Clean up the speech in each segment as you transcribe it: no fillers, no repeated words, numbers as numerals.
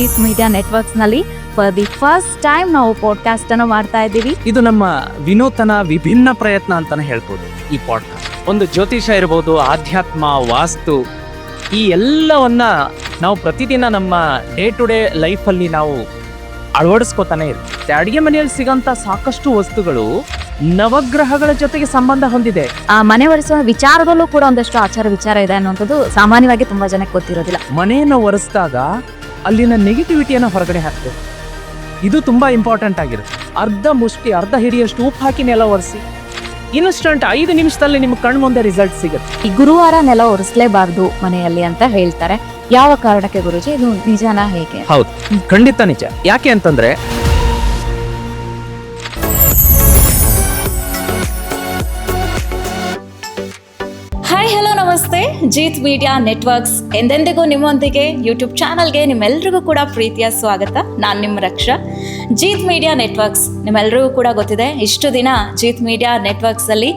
Jeet media ನೆಟ್ವರ್ಕ್ಸ್ನಲ್ಲಿ for the first time ನಾವು podcast ಅನ್ನು ಮಾಡ್ತಾ ಇದ್ದೀವಿ. ಇದು ನಮ್ಮ ವಿನೂತನ ವಿಭಿನ್ನ ಪ್ರಯತ್ನ ಅಂತಾನೆ ಹೇಳ್ಬೋದು. ಈ ಪಾಡ್ಕಾಸ್ಟ್ ಒಂದು ಜ್ಯೋತಿಷ ಇರ್ಬೋದು, ಆಧ್ಯಾತ್ಮ, ವಾಸ್ತು, ಈ ಎಲ್ಲವನ್ನ ನಾವು ಪ್ರತಿದಿನ ನಮ್ಮ ಡೇ ಟು ಡೇ ಲೈಫಲ್ಲಿ ನಾವು ಅಳವಡಿಸ್ಕೋತಾನೆ ಇರ್ತೀವಿ. ಅಡುಗೆ ಮನೆಯಲ್ಲಿ ಸಿಗೋಂಥ ಸಾಕಷ್ಟು ವಸ್ತುಗಳು ನವಗ್ರಹಗಳ ಜೊತೆಗೆ ಸಂಬಂಧ ಹೊಂದಿದೆ. ಮನೆ ಒರೆಸುವ ವಿಚಾರದಲ್ಲೂ ಕೂಡ ಒಂದಷ್ಟು ಆಚಾರ ವಿಚಾರ ಇದೆ ಅನ್ನುವಂಥದ್ದು ಸಾಮಾನ್ಯವಾಗಿ ತುಂಬಾ ಜನಕ್ಕೆ ಗೊತ್ತಿರೋದಿಲ್ಲ. ಮನೆಯನ್ನು ಒರೆಸಿದಾಗ ಅಲ್ಲಿನ ನೆಗೆಟಿವಿಟಿಯನ್ನು ಹೊರಗಡೆ ಹಾಕ್ತೇವೆ. ಇದು ತುಂಬಾ ಇಂಪಾರ್ಟೆಂಟ್ ಆಗಿರುತ್ತೆ. ಅರ್ಧ ಮುಷ್ಟಿ, ಅರ್ಧ ಹಿಡಿಯಷ್ಟು ಉಪ್ಪು ಹಾಕಿ ನೆಲ ಒರೆಸಿ, ಇನ್ಸ್ಟಂಟ್ 5 ನಿಮಿಷದಲ್ಲಿ ನಿಮ್ಮ ಕಣ್ಣು ಮುಂದೆ ರಿಸಲ್ಟ್ ಸಿಗುತ್ತೆ. ಈ ಗುರುವಾರ ನೆಲ ಒರೆಸಲೇಬಾರ್ದು ಮನೆಯಲ್ಲಿ ಅಂತ ಹೇಳ್ತಾರೆ. ಯಾವ ಕಾರಣಕ್ಕೆ ಗುರುಜಿ? ಇದು ನಿಜಾನ, ಹೇಗೆ? ಹೌದು, ಖಂಡಿತ ನಿಜ. ಯಾಕೆ ಅಂತಂದ್ರೆ ಹಾಯ್, ಹಲೋ, ನಮಸ್ತೆ. ಜೀತ್ ಮೀಡಿಯಾ ನೆಟ್ವರ್ಕ್ಸ್ ಎಂದೆಂದಿಗೂ ನಿಮ್ಮೊಂದಿಗೆ ಯೂಟ್ಯೂಬ್ ಚಾನಲ್ಗೆ ನಿಮ್ಮೆಲ್ರಿಗೂ ಕೂಡ ಪ್ರೀತಿಯ ಸ್ವಾಗತ. ನಾನು ನಿಮ್ಮ ರಕ್ಷಾ. ಜೀತ್ ಮೀಡಿಯಾ ನೆಟ್ವರ್ಕ್ಸ್ ನಿಮ್ಮೆಲ್ರಿಗೂ ಕೂಡ ಗೊತ್ತಿದೆ. ಇಷ್ಟು ದಿನ ಜೀತ್ ಮೀಡಿಯಾ ನೆಟ್ವರ್ಕ್ಸಲ್ಲಿ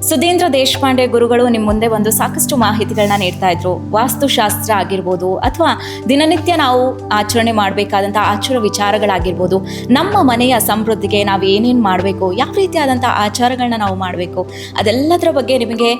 ಸುಧೀಂದ್ರ ದೇಶಪಾಂಡೆ ಗುರುಗಳು ನಿಮ್ಮ ಮುಂದೆ ಒಂದು ಸಾಕಷ್ಟು ಮಾಹಿತಿಗಳನ್ನ ನೀಡ್ತಾ ಇದ್ರು. ವಾಸ್ತುಶಾಸ್ತ್ರ ಆಗಿರ್ಬೋದು, ಅಥವಾ ದಿನನಿತ್ಯ ನಾವು ಆಚರಣೆ ಮಾಡಬೇಕಾದಂಥ ಆಚಾರ ವಿಚಾರಗಳಾಗಿರ್ಬೋದು, ನಮ್ಮ ಮನೆಯ ಸಮೃದ್ಧಿಗೆ ನಾವು ಏನೇನು ಮಾಡಬೇಕು, ಯಾವ ರೀತಿಯಾದಂಥ ಆಚಾರಗಳನ್ನ ನಾವು ಮಾಡಬೇಕು, ಅದೆಲ್ಲದರ ಬಗ್ಗೆ ನಿಮಗೆ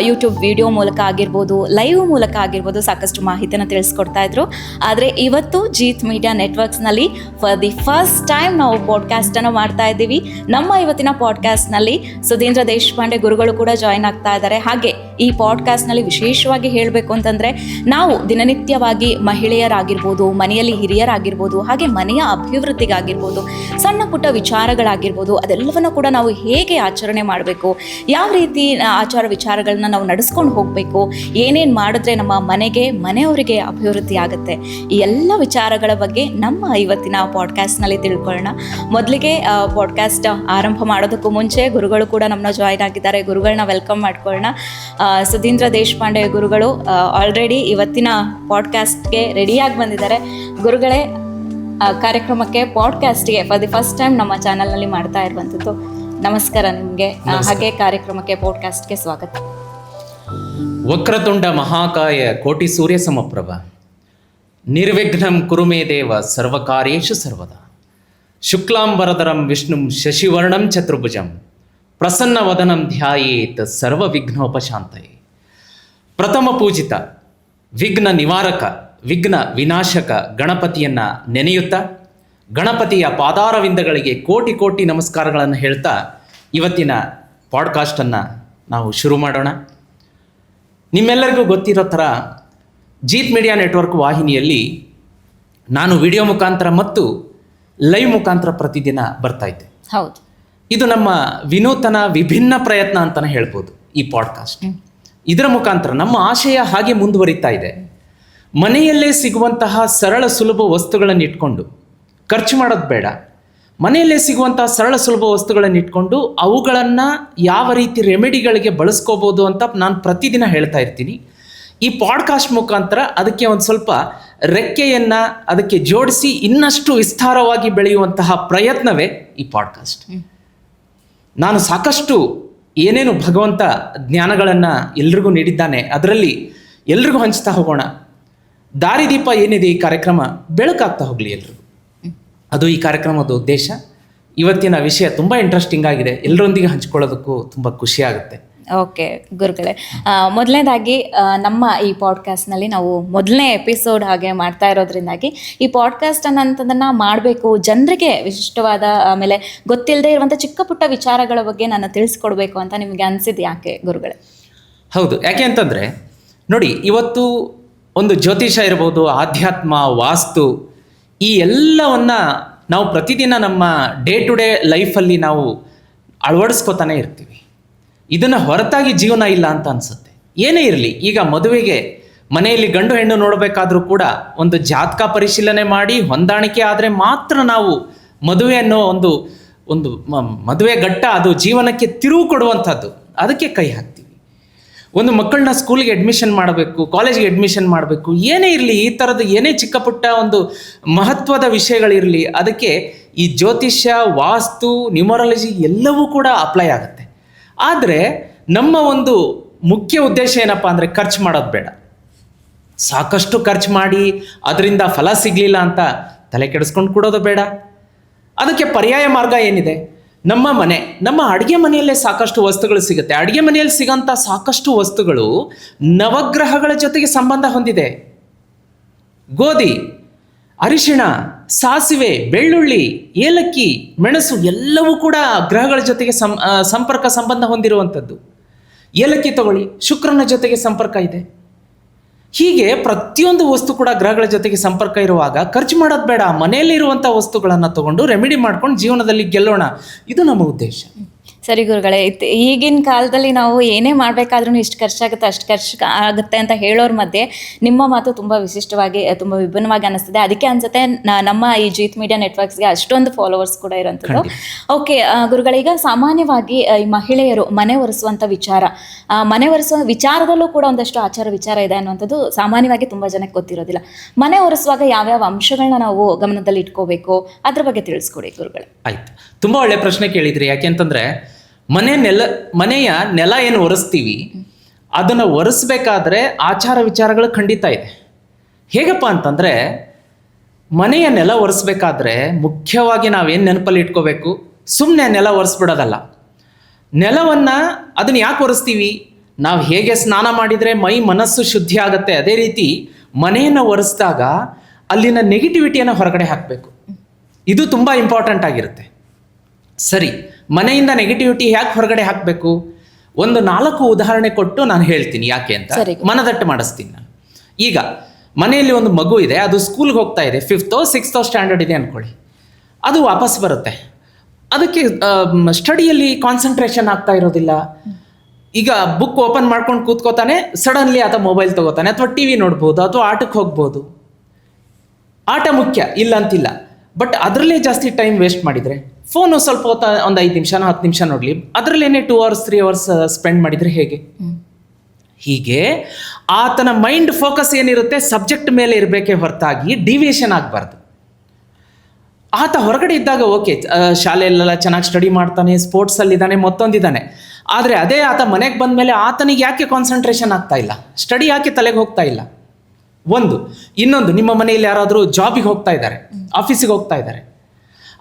ಯೂಟ್ಯೂಬ್ ವಿಡಿಯೋ ಮೂಲಕ ಆಗಿರ್ಬೋದು, ಲೈವ್ ಮೂಲಕ ಆಗಿರ್ಬೋದು ಸಾಕಷ್ಟು ಮಾಹಿತಿಯನ್ನು ತಿಳಿಸ್ಕೊಡ್ತಾ ಇದ್ರು. ಆದರೆ ಇವತ್ತು ಜೀತ್ ಮೀಡಿಯಾ ನೆಟ್ವರ್ಕ್ಸ್ನಲ್ಲಿ ಫಾರ್ ದಿ ಫಸ್ಟ್ ಟೈಮ್ ನಾವು ಪಾಡ್ಕಾಸ್ಟನ್ನು ಮಾಡ್ತಾ ಇದ್ದೀವಿ. ನಮ್ಮ ಇವತ್ತಿನ ಪಾಡ್ಕಾಸ್ಟ್ನಲ್ಲಿ ಸುಧೀಂದ್ರ ದೇಶಪಾಂಡೆ ಗುರುಗಳು ಕೂಡ ಜಾಯಿನ್ ಆಗ್ತಾ ಇದ್ದಾರೆ. ಹಾಗೆ ಈ ಪಾಡ್ಕಾಸ್ಟ್ನಲ್ಲಿ ವಿಶೇಷವಾಗಿ ಹೇಳಬೇಕು ಅಂತಂದರೆ, ನಾವು ದಿನನಿತ್ಯವಾಗಿ ಮಹಿಳೆಯರಾಗಿರ್ಬೋದು, ಮನೆಯಲ್ಲಿ ಹಿರಿಯರಾಗಿರ್ಬೋದು, ಹಾಗೆ ಮನೆಯ ಅಭಿವೃದ್ಧಿಗಾಗಿರ್ಬೋದು, ಸಣ್ಣ ಪುಟ್ಟ ವಿಚಾರಗಳಾಗಿರ್ಬೋದು, ಅದೆಲ್ಲವನ್ನು ಕೂಡ ನಾವು ಹೇಗೆ ಆಚರಣೆ ಮಾಡಬೇಕು, ಯಾವ ರೀತಿ ಆಚಾರ ವಿಚಾರಗಳನ್ನ ನಾವು ನಡೆಸ್ಕೊಂಡು ಹೋಗಬೇಕು, ಏನೇನು ಮಾಡಿದ್ರೆ ನಮ್ಮ ಮನೆಗೆ, ಮನೆಯವರಿಗೆ ಅಭಿವೃದ್ಧಿ ಆಗುತ್ತೆ, ಈ ಎಲ್ಲ ವಿಚಾರಗಳ ಬಗ್ಗೆ ನಮ್ಮ ಇವತ್ತಿನ ಪಾಡ್ಕಾಸ್ಟ್ನಲ್ಲಿ ತಿಳ್ಕೊಳ್ಳೋಣ. ಮೊದಲಿಗೆ ಪಾಡ್ಕಾಸ್ಟ್ ಆರಂಭ ಮಾಡೋದಕ್ಕೂ ಮುಂಚೆ ಗುರುಗಳು ಕೂಡ ನಮ್ಮನ್ನ ಜಾಯಿನ್ ಆಗಿದ್ದಾರೆ. ಗುರುಗಳನ್ನ ವೆಲ್ಕಮ್ ಮಾಡ್ಕೊಳ್ಳೋಣ. ಸುಧೀಂದ್ರ ದೇಶಪಾಂಡೆ ಗುರುಗಳು ಆಲ್ರೆಡಿ ಇವತ್ತಿನ ಪಾಡ್ಕಾಸ್ಟ್ಗೆ ರೆಡಿಯಾಗಿ ಬಂದಿದ್ದಾರೆ. ಗುರುಗಳೇ, ಕಾರ್ಯಕ್ರಮಕ್ಕೆ, ಪಾಡ್ಕಾಸ್ಟ್ಗೆ ಫಾರ್ ದಿ ಫಸ್ಟ್ ಟೈಮ್ ನಮ್ಮ ಚಾನಲ್ನಲ್ಲಿ ಮಾಡ್ತಾ ಇರುವಂಥದ್ದು. ನಮಸ್ಕಾರ ನಿಮಗೆ. ಹಾಗೆ ಕಾರ್ಯಕ್ರಮಕ್ಕೆ, ಪಾಡ್ಕಾಸ್ಟ್ಗೆ ಸ್ವಾಗತ. ವಕ್ರತುಂಡ ಮಹಾಕಾಯ ಕೋಟಿ ಸೂರ್ಯ ಸಮಪ್ರಭ ನಿರ್ವಿಘ್ನಂ ಕುರುಮೇ ದೇವ ಸರ್ವಕಾರ್ಯೇಷು ಸರ್ವದಾ ಶುಕ್ಲಾಂಬರಧರಂ ವಿಷ್ಣುಂ ಶಶಿವರ್ಣಂ ಚತುರ್ಭುಜಂ ಪ್ರಸನ್ನ ವದನಂ ಧ್ಯಾಯೇತ್ ಸರ್ವ ವಿಘ್ನೋಪಶಾಂತಯೇ. ಪ್ರಥಮ ಪೂಜಿತ ವಿಘ್ನ ನಿವಾರಕ, ವಿಘ್ನ ವಿನಾಶಕ ಗಣಪತಿಯನ್ನ ನೆನೆಯುತ್ತಾ, ಗಣಪತಿಯ ಪಾದಾರವಿಂದಗಳಿಗೆ ಕೋಟಿ ಕೋಟಿ ನಮಸ್ಕಾರಗಳನ್ನು ಹೇಳ್ತಾ ಇವತ್ತಿನ ಪಾಡ್ಕಾಸ್ಟನ್ನು ನಾವು ಶುರು ಮಾಡೋಣ. ನಿಮ್ಮೆಲ್ಲರಿಗೂ ಗೊತ್ತಿರೋ ಥರ ಜೀತ್ ಮೀಡಿಯಾ ನೆಟ್ವರ್ಕ್ ವಾಹಿನಿಯಲ್ಲಿ ನಾನು ವಿಡಿಯೋ ಮುಖಾಂತರ ಮತ್ತು ಲೈವ್ ಮುಖಾಂತರ ಪ್ರತಿದಿನ ಬರ್ತಾ ಇದ್ದೆ. ಹೌದು, ಇದು ನಮ್ಮ ವಿನೂತನ ವಿಭಿನ್ನ ಪ್ರಯತ್ನ ಅಂತಲೇ ಹೇಳ್ಬೋದು. ಈ ಪಾಡ್ಕಾಸ್ಟ್ ಇದರ ಮುಖಾಂತರ ನಮ್ಮ ಆಶಯ ಹಾಗೆ ಮುಂದುವರಿತಾ ಇದೆ. ಮನೆಯಲ್ಲೇ ಸಿಗುವಂತಹ ಸರಳ ಸುಲಭ ವಸ್ತುಗಳನ್ನು ಇಟ್ಕೊಂಡು, ಖರ್ಚು ಮಾಡೋದು ಬೇಡ, ಮನೆಯಲ್ಲೇ ಸಿಗುವಂತಹ ಸರಳ ಸುಲಭ ವಸ್ತುಗಳನ್ನು ಇಟ್ಕೊಂಡು ಅವುಗಳನ್ನು ಯಾವ ರೀತಿ ರೆಮಿಡಿಗಳಿಗೆ ಬಳಸ್ಕೋಬೋದು ಅಂತ ನಾನು ಪ್ರತಿದಿನ ಹೇಳ್ತಾ ಇರ್ತೀನಿ. ಈ ಪಾಡ್ಕಾಸ್ಟ್ ಮುಖಾಂತರ ಅದಕ್ಕೆ ಒಂದು ಸ್ವಲ್ಪ ರೆಕ್ಕೆಯನ್ನು ಅದಕ್ಕೆ ಜೋಡಿಸಿ ಇನ್ನಷ್ಟು ವಿಸ್ತಾರವಾಗಿ ಬೆಳೆಯುವಂತಹ ಪ್ರಯತ್ನವೇ ಈ ಪಾಡ್ಕಾಸ್ಟ್. ನಾನು ಸಾಕಷ್ಟು ಏನೇನು ಭಗವಂತ ಜ್ಞಾನಗಳನ್ನು ಎಲ್ರಿಗೂ ನೀಡಿದ್ದಾನೆ, ಅದರಲ್ಲಿ ಎಲ್ರಿಗೂ ಹಂಚ್ತಾ ಹೋಗೋಣ. ದಾರಿದೀಪ ಏನಿದೆ ಈ ಕಾರ್ಯಕ್ರಮ, ಬೆಳಕಾಗ್ತಾ ಹೋಗಲಿ ಎಲ್ರಿಗೂ. ಅದು ಈ ಕಾರ್ಯಕ್ರಮದ ಉದ್ದೇಶ. ಇವತ್ತಿನ ವಿಷಯ ತುಂಬ ಇಂಟ್ರೆಸ್ಟಿಂಗ್ ಆಗಿದೆ, ಎಲ್ಲರೊಂದಿಗೆ ಹಂಚ್ಕೊಳ್ಳೋದಕ್ಕೂ ತುಂಬ ಖುಷಿ ಆಗುತ್ತೆ. ಓಕೆ ಗುರುಗಳೇ, ಮೊದಲನೇದಾಗಿ ನಮ್ಮ ಈ ಪಾಡ್ಕಾಸ್ಟ್ನಲ್ಲಿ ನಾವು ಮೊದಲನೇ ಎಪಿಸೋಡ್ ಹಾಗೆ ಮಾಡ್ತಾ ಇರೋದ್ರಿಂದಾಗಿ ಈ ಪಾಡ್ಕಾಸ್ಟ್ ಅನ್ನೋಂಥದ್ದನ್ನು ಮಾಡಬೇಕು, ಜನರಿಗೆ ವಿಶಿಷ್ಟವಾದ, ಆಮೇಲೆ ಗೊತ್ತಿಲ್ಲದೆ ಇರುವಂಥ ಚಿಕ್ಕ ಪುಟ್ಟ ವಿಚಾರಗಳ ಬಗ್ಗೆ ನಾನು ತಿಳಿಸ್ಕೊಡ್ಬೇಕು ಅಂತ ನಿಮಗೆ ಅನಿಸಿದ್ದು ಯಾಕೆ ಗುರುಗಳೇ? ಹೌದು, ಯಾಕೆ ಅಂತಂದರೆ ನೋಡಿ, ಇವತ್ತು ಒಂದು ಜ್ಯೋತಿಷ ಇರ್ಬೋದು, ಆಧ್ಯಾತ್ಮ, ವಾಸ್ತು, ಈ ಎಲ್ಲವನ್ನ ನಾವು ಪ್ರತಿದಿನ ನಮ್ಮ ಡೇ ಟು ಡೇ ಲೈಫಲ್ಲಿ ನಾವು ಅಳವಡಿಸ್ಕೋತಾನೆ ಇರ್ತೀವಿ. ಇದನ್ನು ಹೊರತಾಗಿ ಜೀವನ ಇಲ್ಲ ಅಂತ ಅನಿಸುತ್ತೆ. ಏನೇ ಇರಲಿ, ಈಗ ಮದುವೆಗೆ ಮನೆಯಲ್ಲಿ ಗಂಡು ಹೆಣ್ಣು ನೋಡಬೇಕಾದ್ರೂ ಕೂಡ ಒಂದು ಜಾತಕ ಪರಿಶೀಲನೆ ಮಾಡಿ ಹೊಂದಾಣಿಕೆ ಆದರೆ ಮಾತ್ರ ನಾವು ಮದುವೆ ಅನ್ನೋ ಒಂದು ಮದುವೆ ಘಟ್ಟ, ಅದು ಜೀವನಕ್ಕೆ ತಿರುವು ಕೊಡುವಂಥದ್ದು, ಅದಕ್ಕೆ ಕೈ ಹಾಕ್ತೀವಿ. ಒಂದು ಮಕ್ಕಳನ್ನ ಸ್ಕೂಲಿಗೆ ಅಡ್ಮಿಷನ್ ಮಾಡಬೇಕು, ಕಾಲೇಜಿಗೆ ಅಡ್ಮಿಷನ್ ಮಾಡಬೇಕು, ಏನೇ ಇರಲಿ, ಈ ಥರದ ಏನೇ ಚಿಕ್ಕ ಪುಟ್ಟ ಒಂದು ಮಹತ್ವದ ವಿಷಯಗಳಿರಲಿ, ಅದಕ್ಕೆ ಈ ಜ್ಯೋತಿಷ್ಯ, ವಾಸ್ತು, ನ್ಯೂಮರಾಲಜಿ ಎಲ್ಲವೂ ಕೂಡ ಅಪ್ಲೈ ಆಗುತ್ತೆ. ಆದರೆ ನಮ್ಮ ಒಂದು ಮುಖ್ಯ ಉದ್ದೇಶ ಏನಪ್ಪ ಅಂದರೆ ಖರ್ಚು ಮಾಡೋದು ಬೇಡ. ಸಾಕಷ್ಟು ಖರ್ಚು ಮಾಡಿ ಅದರಿಂದ ಫಲ ಸಿಗಲಿಲ್ಲ ಅಂತ ತಲೆ ಕೆಡಿಸ್ಕೊಂಡು ಕೊಡೋದು ಬೇಡ. ಅದಕ್ಕೆ ಪರ್ಯಾಯ ಮಾರ್ಗ ಏನಿದೆ? ನಮ್ಮ ಮನೆ, ನಮ್ಮ ಅಡುಗೆ ಮನೆಯಲ್ಲೇ ಸಾಕಷ್ಟು ವಸ್ತುಗಳು ಸಿಗುತ್ತೆ. ಅಡುಗೆ ಮನೆಯಲ್ಲಿ ಸಿಗೋಂಥ ಸಾಕಷ್ಟು ವಸ್ತುಗಳು ನವಗ್ರಹಗಳ ಜೊತೆಗೆ ಸಂಬಂಧ ಹೊಂದಿದೆ. ಗೋಧಿ, ಅರಿಶಿಣ, ಸಾಸಿವೆ, ಬೆಳ್ಳುಳ್ಳಿ, ಏಲಕ್ಕಿ, ಮೆಣಸು ಎಲ್ಲವೂ ಕೂಡ ಗ್ರಹಗಳ ಜೊತೆಗೆ ಸಂಪರ್ಕ ಸಂಬಂಧ ಹೊಂದಿರುವಂಥದ್ದು. ಏಲಕ್ಕಿ ತಗೊಳ್ಳಿ, ಶುಕ್ರನ ಜೊತೆಗೆ ಸಂಪರ್ಕ ಇದೆ. ಹೀಗೆ ಪ್ರತಿಯೊಂದು ವಸ್ತು ಕೂಡ ಗ್ರಹಗಳ ಜೊತೆಗೆ ಸಂಪರ್ಕ ಇರುವಾಗ ಖರ್ಚು ಮಾಡೋದು ಬೇಡ. ಮನೆಯಲ್ಲಿರುವಂಥ ವಸ್ತುಗಳನ್ನು ತಗೊಂಡು ರೆಮಿಡಿ ಮಾಡ್ಕೊಂಡು ಜೀವನದಲ್ಲಿ ಗೆಲ್ಲೋಣ, ಇದು ನಮ್ಮ ಉದ್ದೇಶ. ಸರಿ ಗುರುಗಳೇ, ಈಗಿನ ಕಾಲದಲ್ಲಿ ನಾವು ಏನೇ ಮಾಡಬೇಕಾದ್ರೂ ಇಷ್ಟು ಖರ್ಚಾಗುತ್ತೆ ಅಷ್ಟು ಖರ್ಚು ಆಗುತ್ತೆ ಅಂತ ಹೇಳೋರ ಮಧ್ಯೆ ನಿಮ್ಮ ಮಾತು ತುಂಬ ವಿಶಿಷ್ಟವಾಗಿ ತುಂಬ ವಿಭಿನ್ನವಾಗಿ ಅನ್ನಿಸ್ತಿದೆ. ಅದಕ್ಕೆ ಅನ್ಸುತ್ತೆ ನಮ್ಮ ಈ ಜೀತ್ ಮೀಡಿಯಾ ನೆಟ್ವರ್ಕ್ಸ್ಗೆ ಅಷ್ಟೊಂದು ಫಾಲೋವರ್ಸ್ ಕೂಡ ಇರೋಂಥದ್ದು. ಓಕೆ ಗುರುಗಳೇ, ಈಗ ಸಾಮಾನ್ಯವಾಗಿ ಈ ಮಹಿಳೆಯರು ಮನೆ ಒರೆಸುವಂಥ ವಿಚಾರ, ಮನೆ ಒರೆಸುವ ವಿಚಾರದಲ್ಲೂ ಕೂಡ ಒಂದಷ್ಟು ಆಚಾರ ವಿಚಾರ ಇದೆ ಅನ್ನುವಂಥದ್ದು ಸಾಮಾನ್ಯವಾಗಿ ತುಂಬ ಜನಕ್ಕೆ ಗೊತ್ತಿರೋದಿಲ್ಲ. ಮನೆ ಒರೆಸುವಾಗ ಯಾವ್ಯಾವ ಅಂಶಗಳನ್ನ ನಾವು ಗಮನದಲ್ಲಿ ಇಟ್ಕೋಬೇಕು, ಅದ್ರ ಬಗ್ಗೆ ತಿಳಿಸ್ಕೊಡಿ ಗುರುಗಳೇ. ಆಯ್ತು, ತುಂಬ ಒಳ್ಳೆ ಪ್ರಶ್ನೆ ಕೇಳಿದ್ರಿ. ಯಾಕೆಂತಂದ್ರೆ ಮನೆಯ ನೆಲ ಏನು ಒರೆಸ್ತೀವಿ ಅದನ್ನು ಒರೆಸ್ಬೇಕಾದ್ರೆ ಆಚಾರ ವಿಚಾರಗಳು ಖಂಡಿತ ಇದೆ. ಹೇಗಪ್ಪ ಅಂತಂದರೆ, ಮನೆಯ ನೆಲ ಒರೆಸ್ಬೇಕಾದ್ರೆ ಮುಖ್ಯವಾಗಿ ನಾವೇನು ನೆನಪಲ್ಲಿ ಇಟ್ಕೋಬೇಕು, ಸುಮ್ಮನೆ ನೆಲ ಒರೆಸ್ಬಿಡೋದಲ್ಲ. ನೆಲವನ್ನು ಅದನ್ನು ಯಾಕೆ ಒರೆಸ್ತೀವಿ? ನಾವು ಹೇಗೆ ಸ್ನಾನ ಮಾಡಿದರೆ ಮೈ ಮನಸ್ಸು ಶುದ್ಧಿ ಆಗುತ್ತೆ, ಅದೇ ರೀತಿ ಮನೆಯನ್ನು ಒರೆಸಿದಾಗ ಅಲ್ಲಿನ ನೆಗೆಟಿವಿಟಿಯನ್ನು ಹೊರಗಡೆ ಹಾಕಬೇಕು. ಇದು ತುಂಬ ಇಂಪಾರ್ಟೆಂಟ್ ಆಗಿರುತ್ತೆ. ಸರಿ, ಮನೆಯಿಂದ ನೆಗೆಟಿವಿಟಿ ಯಾಕೆ ಹೊರಗಡೆ ಹಾಕಬೇಕು? ಒಂದು 4 ಉದಾಹರಣೆ ಕೊಟ್ಟು ನಾನು ಹೇಳ್ತೀನಿ ಯಾಕೆ ಅಂತ, ಮನದಟ್ಟು ಮಾಡಿಸ್ತೀನಿ ನಾನು. ಈಗ ಮನೆಯಲ್ಲಿ ಒಂದು ಮಗು ಇದೆ, ಅದು ಸ್ಕೂಲ್ಗೆ ಹೋಗ್ತಾ ಇದೆ, 5th 6th ಸ್ಟ್ಯಾಂಡರ್ಡ್ ಇದೆ ಅಂದ್ಕೊಳ್ಳಿ. ಅದು ವಾಪಸ್ ಬರುತ್ತೆ, ಅದಕ್ಕೆ ಸ್ಟಡಿಯಲ್ಲಿ ಕಾನ್ಸಂಟ್ರೇಷನ್ ಆಗ್ತಾ ಇರೋದಿಲ್ಲ. ಈಗ ಬುಕ್ ಓಪನ್ ಮಾಡ್ಕೊಂಡು ಕೂತ್ಕೋತಾನೆ, ಸಡನ್ಲಿ ಆತ ಮೊಬೈಲ್ ತಗೋತಾನೆ, ಅಥವಾ ಟಿ ವಿ ನೋಡ್ಬೋದು, ಅಥವಾ ಆಟಕ್ಕೆ ಹೋಗ್ಬೋದು. ಆಟ ಮುಖ್ಯ ಇಲ್ಲ ಅಂತಿಲ್ಲ, ಬಟ್ ಅದರಲ್ಲೇ ಜಾಸ್ತಿ ಟೈಮ್ ವೇಸ್ಟ್ ಮಾಡಿದರೆ, ಫೋನು ಸ್ವಲ್ಪ ಹೊತ್ತು ಒಂದು 5 ನಿಮಿಷ 10 ನಿಮಿಷ ನೋಡಲಿ, ಅದರಲ್ಲೇನೆ 2 hours 3 hours ಸ್ಪೆಂಡ್ ಮಾಡಿದರೆ ಹೇಗೆ? ಹೀಗೆ ಆತನ ಮೈಂಡ್ ಫೋಕಸ್ ಏನಿರುತ್ತೆ ಸಬ್ಜೆಕ್ಟ್ ಮೇಲೆ ಇರಬೇಕೇ ಹೊರತಾಗಿ ಡಿವಿಯೇಷನ್ ಆಗಬಾರ್ದು. ಆತ ಹೊರಗಡೆ ಇದ್ದಾಗ ಓಕೆ, ಶಾಲೆಯಲ್ಲೆಲ್ಲ ಚೆನ್ನಾಗಿ ಸ್ಟಡಿ ಮಾಡ್ತಾನೆ, ಸ್ಪೋರ್ಟ್ಸಲ್ಲಿದ್ದಾನೆ, ಮತ್ತೊಂದಿದ್ದಾನೆ. ಆದರೆ ಅದೇ ಆತ ಮನೆಗೆ ಬಂದ ಮೇಲೆ ಆತನಿಗೆ ಯಾಕೆ ಕಾನ್ಸಂಟ್ರೇಷನ್ ಆಗ್ತಾ ಇಲ್ಲ, ಸ್ಟಡಿ ಯಾಕೆ ತಲೆಗೆ ಹೋಗ್ತಾ ಇಲ್ಲ? ಇನ್ನೊಂದು, ನಿಮ್ಮ ಮನೆಯಲ್ಲಿ ಯಾರಾದರೂ ಜಾಬಿಗೆ ಹೋಗ್ತಾ ಇದ್ದಾರೆ, ಆಫೀಸಿಗೆ ಹೋಗ್ತಾ ಇದ್ದಾರೆ,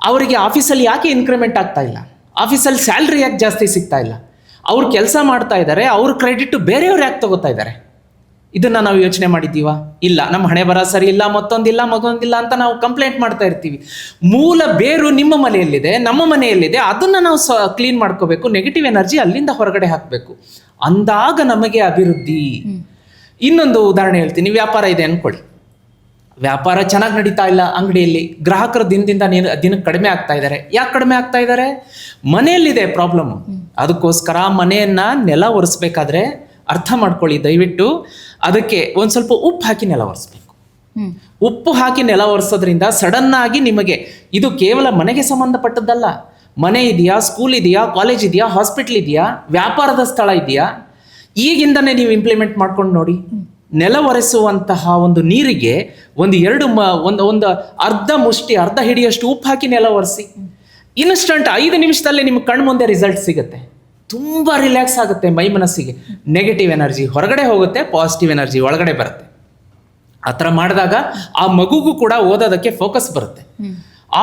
ಅವರಿಗೆ ಆಫೀಸಲ್ಲಿ ಯಾಕೆ ಇನ್ಕ್ರಿಮೆಂಟ್ ಆಗ್ತಾ ಇಲ್ಲ, ಆಫೀಸಲ್ಲಿ ಸ್ಯಾಲ್ರಿ ಯಾಕೆ ಜಾಸ್ತಿ ಸಿಗ್ತಾ ಇಲ್ಲ? ಅವ್ರು ಕೆಲಸ ಮಾಡ್ತಾ ಇದ್ದಾರೆ, ಅವ್ರ ಕ್ರೆಡಿಟ್ ಬೇರೆಯವ್ರು ಯಾಕೆ ತಗೋತಾ ಇದ್ದಾರೆ? ಇದನ್ನು ನಾವು ಯೋಚನೆ ಮಾಡಿದ್ದೀವಾ? ಇಲ್ಲ, ನಮ್ಮ ಹಣೆ ಬರ ಸರಿ ಇಲ್ಲ, ಮಗೊಂದಿಲ್ಲ ಅಂತ ನಾವು ಕಂಪ್ಲೇಂಟ್ ಮಾಡ್ತಾ ಇರ್ತೀವಿ. ಮೂಲ ಬೇರು ನಿಮ್ಮ ಮನೆಯಲ್ಲಿದೆ, ನಮ್ಮ ಮನೆಯಲ್ಲಿದೆ, ಅದನ್ನು ನಾವು ಕ್ಲೀನ್ ಮಾಡ್ಕೋಬೇಕು. ನೆಗೆಟಿವ್ ಎನರ್ಜಿ ಅಲ್ಲಿಂದ ಹೊರಗಡೆ ಹಾಕಬೇಕು, ಅಂದಾಗ ನಮಗೆ ಅಭಿವೃದ್ಧಿ. ಇನ್ನೊಂದು ಉದಾಹರಣೆ ಹೇಳ್ತೀನಿ. ವ್ಯಾಪಾರ ಇದೆ ಅಂದ್ಕೊಳ್ಳಿ, ವ್ಯಾಪಾರ ಚೆನ್ನಾಗಿ ನಡೀತಾ ಇಲ್ಲ, ಅಂಗಡಿಯಲ್ಲಿ ಗ್ರಾಹಕರು ದಿನಕ್ಕೆ ಕಡಿಮೆ ಆಗ್ತಾ ಇದ್ದಾರೆ. ಯಾಕೆ ಕಡಿಮೆ ಆಗ್ತಾ ಇದ್ದಾರೆ? ಮನೆಯಲ್ಲಿದೆ ಪ್ರಾಬ್ಲಮ್ಮು. ಅದಕ್ಕೋಸ್ಕರ ಮನೆಯನ್ನ ನೆಲ ಒರೆಸ್ಬೇಕಾದ್ರೆ ಅರ್ಥ ಮಾಡ್ಕೊಳ್ಳಿ ದಯವಿಟ್ಟು, ಅದಕ್ಕೆ ಒಂದು ಸ್ವಲ್ಪ ಉಪ್ಪು ಹಾಕಿ ನೆಲ ಒರೆಸ್ಬೇಕು. ಉಪ್ಪು ಹಾಕಿ ನೆಲ ಒರೆಸೋದ್ರಿಂದ ಸಡನ್ ಆಗಿ ನಿಮಗೆ, ಇದು ಕೇವಲ ಮನೆಗೆ ಸಂಬಂಧಪಟ್ಟದ್ದಲ್ಲ, ಮನೆ ಇದೆಯಾ, ಸ್ಕೂಲ್ ಇದೆಯಾ, ಕಾಲೇಜ್ ಇದೆಯಾ, ಹಾಸ್ಪಿಟ್ಲ್ ಇದೆಯಾ, ವ್ಯಾಪಾರದ ಸ್ಥಳ ಇದೆಯಾ, ಈಗಿಂದನೇ ನೀವು ಇಂಪ್ಲಿಮೆಂಟ್ ಮಾಡ್ಕೊಂಡು ನೋಡಿ. ನೆಲ ಒರೆಸುವಂತಹ ಒಂದು ನೀರಿಗೆ ಒಂದು ಅರ್ಧ ಮುಷ್ಟಿ, ಅರ್ಧ ಹಿಡಿಯಷ್ಟು ಉಪ್ಪು ಹಾಕಿ ನೆಲ ಒರೆಸಿ. ಇನ್ಸ್ಟಂಟ್ 5 ನಿಮಿಷದಲ್ಲೇ ನಿಮ್ಗೆ ಕಣ್ಣು ಮುಂದೆ ರಿಸಲ್ಟ್ ಸಿಗುತ್ತೆ. ತುಂಬ ರಿಲ್ಯಾಕ್ಸ್ ಆಗುತ್ತೆ ಮೈ ಮನಸ್ಸಿಗೆ. ನೆಗೆಟಿವ್ ಎನರ್ಜಿ ಹೊರಗಡೆ ಹೋಗುತ್ತೆ, ಪಾಸಿಟಿವ್ ಎನರ್ಜಿ ಒಳಗಡೆ ಬರುತ್ತೆ. ಆ ಥರ ಮಾಡಿದಾಗ ಆ ಮಗುಗೂ ಕೂಡ ಓದೋದಕ್ಕೆ ಫೋಕಸ್ ಬರುತ್ತೆ.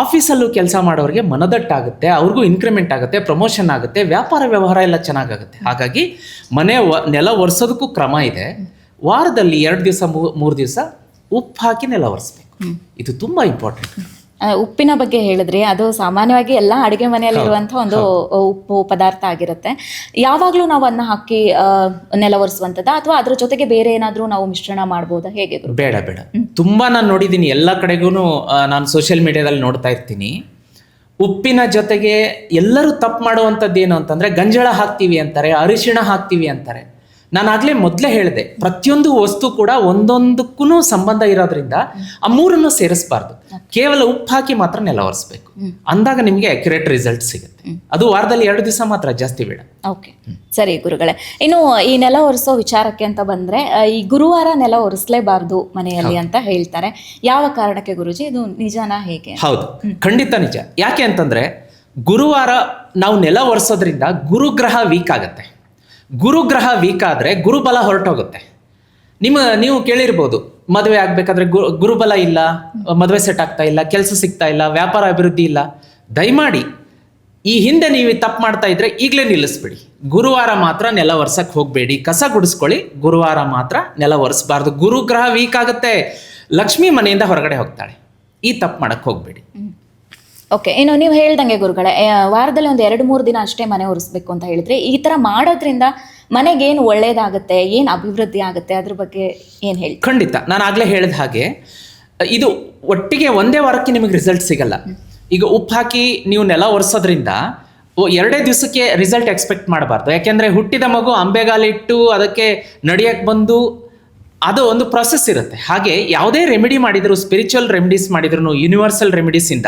ಆಫೀಸಲ್ಲೂ ಕೆಲಸ ಮಾಡೋರಿಗೆ ಮನದಟ್ಟಾಗುತ್ತೆ, ಅವ್ರಿಗೂ ಇನ್ಕ್ರಿಮೆಂಟ್ ಆಗುತ್ತೆ, ಪ್ರಮೋಷನ್ ಆಗುತ್ತೆ, ವ್ಯಾಪಾರ ವ್ಯವಹಾರ ಎಲ್ಲ ಚೆನ್ನಾಗಾಗುತ್ತೆ. ಹಾಗಾಗಿ ನೆಲ ಒರೆಸೋದಕ್ಕೂ ಕ್ರಮ ಇದೆ. ವಾರದಲ್ಲಿ 2 ದಿವಸ 3 ದಿವಸ ಉಪ್ಪು ಹಾಕಿ ನೆಲ ಒರೆಸ್ಬೇಕು. ಇದು ತುಂಬ ಇಂಪಾರ್ಟೆಂಟ್. ಉಪ್ಪಿನ ಬಗ್ಗೆ ಹೇಳಿದ್ರಿ, ಅದು ಸಾಮಾನ್ಯವಾಗಿ ಎಲ್ಲ ಅಡುಗೆ ಮನೆಯಲ್ಲಿರುವಂಥ ಒಂದು ಉಪ್ಪು ಪದಾರ್ಥ ಆಗಿರುತ್ತೆ. ಯಾವಾಗಲೂ ನಾವು ಅದನ್ನ ಹಾಕಿ ನೆಲ ಒರೆಸುವಂಥದ್ದು, ಅಥವಾ ಅದ್ರ ಜೊತೆಗೆ ಬೇರೆ ಏನಾದರೂ ನಾವು ಮಿಶ್ರಣ ಮಾಡ್ಬೋದಾ, ಹೇಗೆ? ಬೇಡ. ತುಂಬ ನಾನು ನೋಡಿದ್ದೀನಿ, ಎಲ್ಲ ಕಡೆಗೂ ನಾನು ಸೋಷಿಯಲ್ ಮೀಡಿಯಾದಲ್ಲಿ ನೋಡ್ತಾ ಇರ್ತೀನಿ. ಉಪ್ಪಿನ ಜೊತೆಗೆ ಎಲ್ಲರೂ ತಪ್ಪು ಮಾಡುವಂಥದ್ದು ಏನು ಅಂತಂದರೆ, ಗಂಜಳ ಹಾಕ್ತೀವಿ ಅಂತಾರೆ, ಅರಿಶಿಣ ಹಾಕ್ತೀವಿ ಅಂತಾರೆ. ನಾನು ಆಗಲೇ ಮೊದಲೇ ಹೇಳಿದೆ, ಪ್ರತಿಯೊಂದು ವಸ್ತು ಕೂಡ ಒಂದೊಂದಕ್ಕೂ ಸಂಬಂಧ ಇರೋದ್ರಿಂದ ಆ 3 ಸೇರಿಸಬಾರ್ದು. ಕೇವಲ ಉಪ್ಪು ಹಾಕಿ ಮಾತ್ರ ನೆಲ ಒರೆಸ್ಬೇಕು, ಅಂದಾಗ ನಿಮಗೆ ಅಕ್ಯುರೇಟ್ ರಿಸಲ್ಟ್ ಸಿಗುತ್ತೆ. ಅದು ವಾರದಲ್ಲಿ 2 ದಿವಸ ಮಾತ್ರ, ಜಾಸ್ತಿ ಬೇಡ. ಓಕೆ, ಸರಿ ಗುರುಗಳೇ. ಇನ್ನು ಈ ನೆಲ ಒರೆಸೋ ವಿಚಾರಕ್ಕೆ ಅಂತ ಬಂದ್ರೆ, ಈ ಗುರುವಾರ ನೆಲ ಒರೆಸಲೇಬಾರ್ದು ಮನೆಯಲ್ಲಿ ಅಂತ ಹೇಳ್ತಾರೆ. ಯಾವ ಕಾರಣಕ್ಕೆ ಗುರುಜಿ, ಇದು ನಿಜನಾ, ಹೇಗೆ? ಹೌದು, ಖಂಡಿತ ನಿಜ. ಯಾಕೆ ಅಂತಂದ್ರೆ, ಗುರುವಾರ ನಾವು ನೆಲ ಒರೆಸೋದ್ರಿಂದ ಗುರುಗ್ರಹ ವೀಕ್ ಆಗುತ್ತೆ. ಗುರುಗ್ರಹ ವೀಕ್ ಆದರೆ ಗುರುಬಲ ಹೊರಟೋಗುತ್ತೆ. ನೀವು ಕೇಳಿರ್ಬೋದು, ಮದುವೆ ಆಗ್ಬೇಕಾದ್ರೆ ಗುರುಬಲ ಇಲ್ಲ, ಮದುವೆ ಸೆಟ್ ಆಗ್ತಾ ಇಲ್ಲ, ಕೆಲಸ ಸಿಗ್ತಾ ಇಲ್ಲ, ವ್ಯಾಪಾರ ಅಭಿವೃದ್ಧಿ ಇಲ್ಲ. ದಯಮಾಡಿ ಈ ಹಿಂದೆ ನೀವು ತಪ್ಪು ಮಾಡ್ತಾ ಇದ್ರೆ ಈಗಲೇ ನಿಲ್ಲಿಸ್ಬಿಡಿ. ಗುರುವಾರ ಮಾತ್ರ ನೆಲ ಒರ್ಸಕ್ಕೆ ಹೋಗಬೇಡಿ. ಕಸ ಗುಡಿಸ್ಕೊಳ್ಳಿ, ಗುರುವಾರ ಮಾತ್ರ ನೆಲ ಒರೆಸಬಾರ್ದು. ಗುರುಗ್ರಹ ವೀಕ್ ಆಗುತ್ತೆ, ಲಕ್ಷ್ಮಿ ಮನೆಯಿಂದ ಹೊರಗಡೆ ಹೋಗ್ತಾಳೆ. ಈ ತಪ್ಪು ಮಾಡಕ್ಕೆ ಹೋಗಬೇಡಿ. ಓಕೆ, ಇನ್ನು ನೀವು ಹೇಳ್ದಂಗೆ ಗುರುಗಳೇ, ವಾರದಲ್ಲಿ ಒಂದು 2-3 ದಿನ ಅಷ್ಟೇ ಮನೆ ಒರೆಸ್ಬೇಕು ಅಂತ ಹೇಳಿದ್ರೆ, ಈ ಥರ ಮಾಡೋದ್ರಿಂದ ಮನೆಗೇನು ಒಳ್ಳೇದಾಗುತ್ತೆ, ಏನು ಅಭಿವೃದ್ಧಿ ಆಗುತ್ತೆ, ಅದ್ರ ಬಗ್ಗೆ ಏನು ಹೇಳಿ? ಖಂಡಿತ, ನಾನು ಆಗಲೇ ಹೇಳಿದ ಹಾಗೆ ಇದು ಒಟ್ಟಿಗೆ ಒಂದೇ ವಾರಕ್ಕೆ ನಿಮಗೆ ರಿಸಲ್ಟ್ ಸಿಗಲ್ಲ. ಈಗ ಉಪ್ಪು ಹಾಕಿ ನೀವು ನೆಲ ಒರೆಸೋದ್ರಿಂದ 2 ದಿವಸಕ್ಕೆ ರಿಸಲ್ಟ್ ಎಕ್ಸ್ಪೆಕ್ಟ್ ಮಾಡಬಾರ್ದು. ಯಾಕೆಂದರೆ ಹುಟ್ಟಿದ ಮಗು ಅಂಬೆಗಾಲಿಟ್ಟು ಅದಕ್ಕೆ ನಡಿಯಕ್ಕೆ ಬಂದು ಅದು ಒಂದು ಪ್ರೊಸೆಸ್ ಇರುತ್ತೆ. ಹಾಗೆ ಯಾವುದೇ ರೆಮಿಡಿ ಮಾಡಿದ್ರು, ಸ್ಪಿರಿಚುವಲ್ ರೆಮಿಡೀಸ್ ಮಾಡಿದ್ರು, ಯೂನಿವರ್ಸಲ್ ರೆಮಿಡೀಸಿಂದ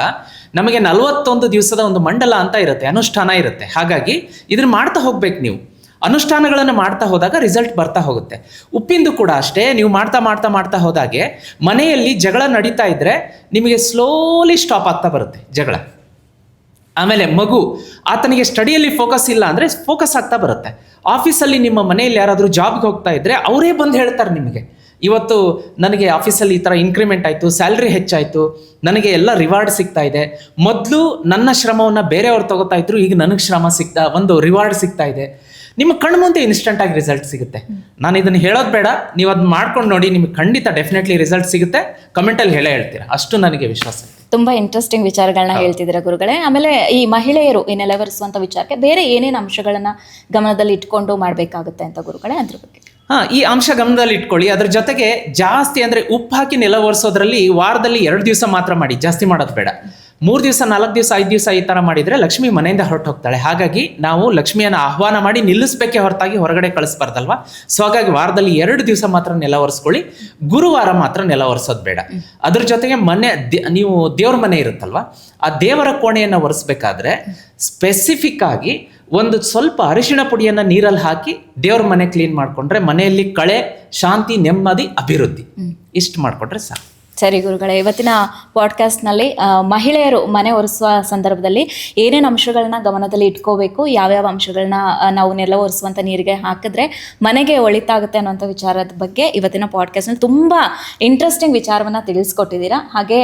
ನಮಗೆ 41 ದಿವಸದ ಒಂದು ಮಂಡಲ ಅಂತ ಇರುತ್ತೆ, ಅನುಷ್ಠಾನ ಇರುತ್ತೆ. ಹಾಗಾಗಿ ಇದನ್ನು ಮಾಡ್ತಾ ಹೋಗ್ಬೇಕು. ನೀವು ಅನುಷ್ಠಾನಗಳನ್ನು ಮಾಡ್ತಾ ಹೋದಾಗ ರಿಸಲ್ಟ್ ಬರ್ತಾ ಹೋಗುತ್ತೆ. ಉಪ್ಪಿಂದು ಕೂಡ ಅಷ್ಟೇ, ನೀವು ಮಾಡ್ತಾ ಹೋದಾಗೆ ಮನೆಯಲ್ಲಿ ಜಗಳ ನಡೀತಾ ಇದ್ರೆ ನಿಮಗೆ ಸ್ಲೋಲಿ ಸ್ಟಾಪ್ ಆಗ್ತಾ ಬರುತ್ತೆ ಜಗಳ. ಆಮೇಲೆ ಮಗು ಆತನಿಗೆ ಸ್ಟಡಿಯಲ್ಲಿ ಫೋಕಸ್ ಇಲ್ಲ ಅಂದರೆ ಫೋಕಸ್ ಆಗ್ತಾ ಬರುತ್ತೆ. ಆಫೀಸಲ್ಲಿ ನಿಮ್ಮ ಮನೆಯಲ್ಲಿ ಯಾರಾದರೂ ಜಾಬ್ಗೆ ಹೋಗ್ತಾ ಇದ್ರೆ ಅವರೇ ಬಂದು ಹೇಳ್ತಾರೆ ನಿಮಗೆ, ಇವತ್ತು ನನಗೆ ಆಫೀಸಲ್ಲಿ ಈ ಥರ ಇನ್ಕ್ರಿಮೆಂಟ್ ಆಯಿತು, ಸ್ಯಾಲ್ರಿ ಹೆಚ್ಚಾಯಿತು, ನನಗೆ ಎಲ್ಲ ರಿವಾರ್ಡ್ ಸಿಗ್ತಾ ಇದೆ. ಮೊದಲು ನನ್ನ ಶ್ರಮವನ್ನು ಬೇರೆಯವ್ರು ತಗೋತಾ ಇದ್ರು, ಈಗ ನನಗೆ ಶ್ರಮ ಒಂದು ರಿವಾರ್ಡ್ ಸಿಗ್ತಾ ಇದೆ. ನಿಮ್ಮ ಕಣ್ಣು ಮುಂದೆ ಇನ್ಸ್ಟೆಂಟಾಗಿ ರಿಸಲ್ಟ್ ಸಿಗುತ್ತೆ. ನಾನು ಇದನ್ನು ಹೇಳೋದು ಬೇಡ, ನೀವು ಅದನ್ನ ಮಾಡ್ಕೊಂಡು ನೋಡಿ, ನಿಮಗೆ ಖಂಡಿತ ಡೆಫಿನೆಟ್ಲಿ ರಿಸಲ್ಟ್ ಸಿಗುತ್ತೆ. ಕಮೆಂಟಲ್ಲಿ ಹೇಳ್ತೀರಾ, ಅಷ್ಟು ನನಗೆ ವಿಶ್ವಾಸ ಇದೆ. ತುಂಬ ಇಂಟ್ರೆಸ್ಟಿಂಗ್ ವಿಚಾರಗಳನ್ನ ಹೇಳ್ತಿದ್ದೀರಾ ಗುರುಗಳೇ. ಆಮೇಲೆ ಈ ಮಹಿಳೆಯರು ಈ ನೆಲ ಒರೆಸುವಂಥ ವಿಚಾರಕ್ಕೆ ಬೇರೆ ಏನೇನು ಅಂಶಗಳನ್ನ ಗಮನದಲ್ಲಿ ಇಟ್ಕೊಂಡು ಮಾಡಬೇಕಾಗುತ್ತೆ ಅಂತ ಗುರುಗಳೇ, ಅದ್ರ ಬಗ್ಗೆ? ಈ ಅಂಶ ಗಮನದಲ್ಲಿ ಇಟ್ಕೊಳ್ಳಿ. ಅದ್ರ ಜೊತೆಗೆ ಜಾಸ್ತಿ ಅಂದರೆ ಉಪ್ಪು ಹಾಕಿ ನೆಲ ಒರೆಸೋದ್ರಲ್ಲಿ ವಾರದಲ್ಲಿ 2 ದಿವಸ ಮಾತ್ರ ಮಾಡಿ, ಜಾಸ್ತಿ ಮಾಡೋದು ಬೇಡ. 3 ದಿವಸ, 4 ದಿವಸ, 5 ದಿವಸ ಈ ಥರ ಮಾಡಿದರೆ ಲಕ್ಷ್ಮಿ ಮನೆಯಿಂದ ಹೊರಟು ಹೋಗ್ತಾಳೆ. ಹಾಗಾಗಿ ನಾವು ಲಕ್ಷ್ಮಿಯನ್ನು ಆಹ್ವಾನ ಮಾಡಿ ನಿಲ್ಲಿಸಬೇಕೇ ಹೊರತಾಗಿ ಹೊರಗಡೆ ಕಳಿಸ್ಬಾರ್ದಲ್ವಾ. ಸೊ ಹಾಗಾಗಿ ವಾರದಲ್ಲಿ 2 ದಿವಸ ಮಾತ್ರ ನೆಲ ಒರೆಸ್ಕೊಳ್ಳಿ, ಗುರುವಾರ ಮಾತ್ರ ನೆಲ ಒರೆಸೋದು ಬೇಡ. ಅದ್ರ ಜೊತೆಗೆ ನೀವು ದೇವ್ರ ಮನೆ ಇರುತ್ತಲ್ವ, ಆ ದೇವರ ಕೋಣೆಯನ್ನು ಒರೆಸ್ಬೇಕಾದ್ರೆ ಸ್ಪೆಸಿಫಿಕ್ ಆಗಿ ಒಂದು ಸ್ವಲ್ಪ ಅರಿಶಿಣ ಪುಡಿಯನ್ನು ನೀರಲ್ಲಿ ಹಾಕಿ ದೇವ್ರ ಮನೆ ಕ್ಲೀನ್ ಮಾಡಿಕೊಂಡ್ರೆ ಮನೆಯಲ್ಲಿ ಕಳೆ, ಶಾಂತಿ, ನೆಮ್ಮದಿ, ಅಭಿವೃದ್ಧಿ ಇಷ್ಟು ಮಾಡಿಕೊಂಡ್ರೆ ಸಾಕು. ಸರಿ ಗುರುಗಳೇ, ಇವತ್ತಿನ ಪಾಡ್ಕಾಸ್ಟ್ನಲ್ಲಿ ಮಹಿಳೆಯರು ಮನೆ ಒರೆಸುವ ಸಂದರ್ಭದಲ್ಲಿ ಏನೇನು ಅಂಶಗಳನ್ನ ಗಮನದಲ್ಲಿ ಇಟ್ಕೋಬೇಕು, ಯಾವ್ಯಾವ ಅಂಶಗಳನ್ನ ನಾವು ನೆಲ ಒರೆಸುವಂಥ ನೀರಿಗೆ ಹಾಕಿದ್ರೆ ಮನೆಗೆ ಒಳಿತಾಗುತ್ತೆ ಅನ್ನೋಂಥ ವಿಚಾರದ ಬಗ್ಗೆ ಇವತ್ತಿನ ಪಾಡ್ಕಾಸ್ಟ್ನಲ್ಲಿ ತುಂಬ ಇಂಟ್ರೆಸ್ಟಿಂಗ್ ವಿಚಾರವನ್ನು ತಿಳಿಸ್ಕೊಟ್ಟಿದ್ದೀರಾ. ಹಾಗೆ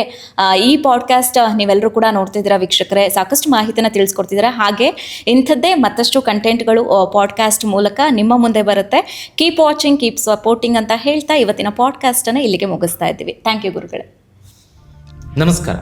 ಈ ಪಾಡ್ಕಾಸ್ಟ್ ನೀವೆಲ್ಲರೂ ಕೂಡ ನೋಡ್ತಿದ್ದೀರಾ ವೀಕ್ಷಕರೇ, ಸಾಕಷ್ಟು ಮಾಹಿತಿನ ತಿಳಿಸ್ಕೊಡ್ತಿದ್ದೀರಾ. ಹಾಗೆ ಇಂಥದ್ದೇ ಮತ್ತಷ್ಟು ಕಂಟೆಂಟ್ಗಳು ಪಾಡ್ಕಾಸ್ಟ್ ಮೂಲಕ ನಿಮ್ಮ ಮುಂದೆ ಬರುತ್ತೆ. ಕೀಪ್ ವಾಚಿಂಗ್, ಕೀಪ್ ಸಪೋರ್ಟಿಂಗ್ ಅಂತ ಹೇಳ್ತಾ ಇವತ್ತಿನ ಪಾಡ್ಕಾಸ್ಟನ್ನು ಇಲ್ಲಿಗೆ ಮುಗಿಸ್ತಾ ಇದ್ದೀವಿ. ಥ್ಯಾಂಕ್ ಯು ಗುರುಗಳೇ. ನಮಸ್ಕಾರ.